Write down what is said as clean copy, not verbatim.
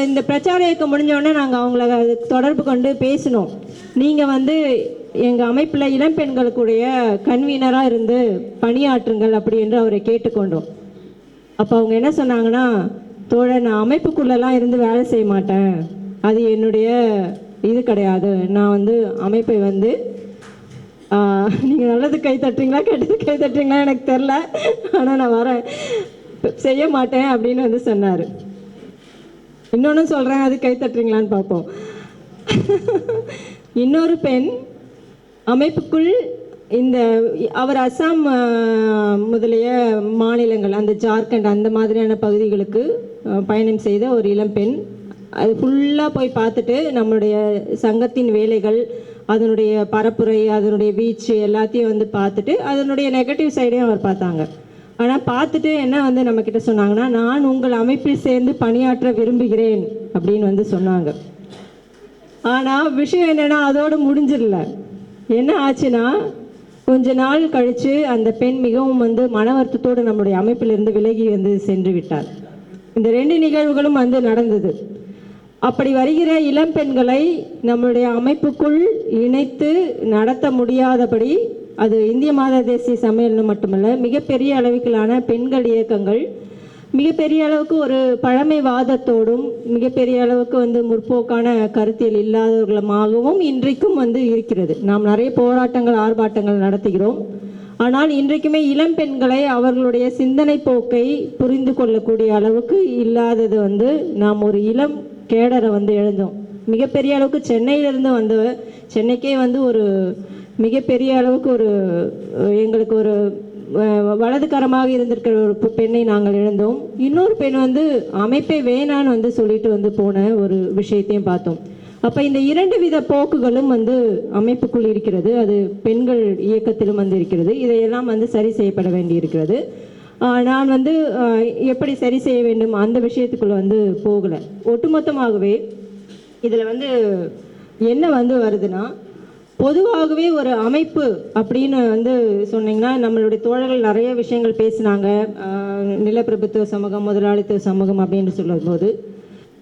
இந்த பிரச்சார இயக்கம் முடிஞ்சோடனே நாங்கள் அவங்கள தொடர்பு கொண்டு பேசினோம். நீங்கள் வந்து எங்கள் அமைப்பில் இளம்பெண்களுக்குடைய கன்வீனராக இருந்து பணியாற்றுங்கள் அப்படி என்று அவரை கேட்டுக்கொண்டோம். அப்போ அவங்க என்ன சொன்னாங்கன்னா, தோழர் நான் அமைப்புக்குள்ளெல்லாம் இருந்து வேலை செய்ய மாட்டேன், அது என்னுடைய இது கிடையாது, நான் வந்து அமைப்பை வந்து நீங்கள் நல்லது கை தட்டுறீங்களா கெட்டது கை தட்டுறீங்களா எனக்கு தெரில, ஆனால் நான் வரேன் செய்ய மாட்டேன் அப்படின்னு வந்து சொன்னார். இன்னொன்று சொல்கிறேன், அது கை தட்டுறீங்களான்னு பார்ப்போம். இன்னொரு பெண் அமைப்புக்குள் இந்த அவர் அசாம் முதலிய மாநிலங்கள், அந்த ஜார்க்கண்ட் அந்த மாதிரியான பகுதிகளுக்கு பயணம் செய்த ஒரு இளம்பெண், அது ஃபுல்லாக போய் பார்த்துட்டு நம்மளுடைய சங்கத்தின் வேலைகள், அதனுடைய பரப்புரை, அதனுடைய வீச்சு எல்லாத்தையும் வந்து பார்த்துட்டு அதனுடைய நெகட்டிவ் சைடையும் அவர் பார்த்தாங்க. ஆனால் பார்த்துட்டு என்ன வந்து நம்மக்கிட்ட சொன்னாங்கன்னா, நான் உங்கள் அமைப்பில் சேர்ந்து பணியாற்ற விரும்புகிறேன் அப்படின்னு வந்து சொன்னாங்க. ஆனால் விஷயம் என்னென்னா அதோடு முடிஞ்சிடல. என்ன ஆச்சுன்னா, கொஞ்ச நாள் கழித்து அந்த பெண் மிகவும் வந்து மன வருத்தத்தோடு நம்முடைய அமைப்பிலிருந்து விலகி வந்து சென்று விட்டார். இந்த 2 நிகழ்வுகளும் வந்து நடந்தது. அப்படி வருகிற இளம்பெண்களை நம்முடைய அமைப்புக்குள் இணைத்து நடத்த முடியாதபடி, அது இந்திய மாதா தேசிய சம்மேளனம் மட்டுமல்ல, மிகப்பெரிய அளவுக்கான பெண்கள் இயக்கங்கள் மிகப்பெரிய அளவுக்கு ஒரு பழமைவாதத்தோடும் மிகப்பெரிய அளவுக்கு வந்து முற்போக்கான கருத்தியல் இல்லாதவர்களுமாகவும் இன்றைக்கும் வந்து இருக்கிறது. நாம் நிறைய போராட்டங்கள் ஆர்ப்பாட்டங்கள் நடத்துகிறோம். ஆனால் இன்றைக்குமே இளம் பெண்களை அவர்களுடைய சிந்தனை போக்கை புரிந்து கொள்ளக்கூடிய அளவுக்கு இல்லாதது வந்து நாம் ஒரு இளம் கேடரை வந்து எழுந்தோம். மிகப்பெரிய அளவுக்கு சென்னையிலிருந்து வந்து சென்னைக்கே வந்து ஒரு மிகப்பெரிய அளவுக்கு ஒரு எங்களுக்கு ஒரு வலதுகரமாக இருந்திருக்கிற ஒரு பெண்ணை நாங்கள் இழந்தோம். இன்னொரு பெண் வந்து அமைப்பை வேணான்னு வந்து சொல்லிட்டு வந்து போன ஒரு விஷயத்தையும் பார்த்தோம். அப்போ இந்த 2 வித போக்குகளும் வந்து அமைப்புக்குள் இருக்கிறது. அது பெண்கள் இயக்கத்திலும் வந்து இருக்கிறது. இதையெல்லாம் வந்து சரி செய்யப்பட வேண்டி இருக்கிறது. நான் வந்து எப்படி சரி செய்ய வேண்டும் அந்த விஷயத்துக்குள்ளே வந்து போகலை. ஒட்டுமொத்தமாகவே இதில் வந்து என்ன வந்து வருதுன்னா, பொதுவாகவே ஒரு அமைப்பு அப்படின்னு வந்து சொன்னீங்கன்னா, நம்மளுடைய தோழர்கள் நிறைய விஷயங்கள் பேசினாங்க. நிலப்பிரபுத்துவ சமூகம், முதலாளித்துவ சமூகம் அப்படின்னு சொல்லும்போது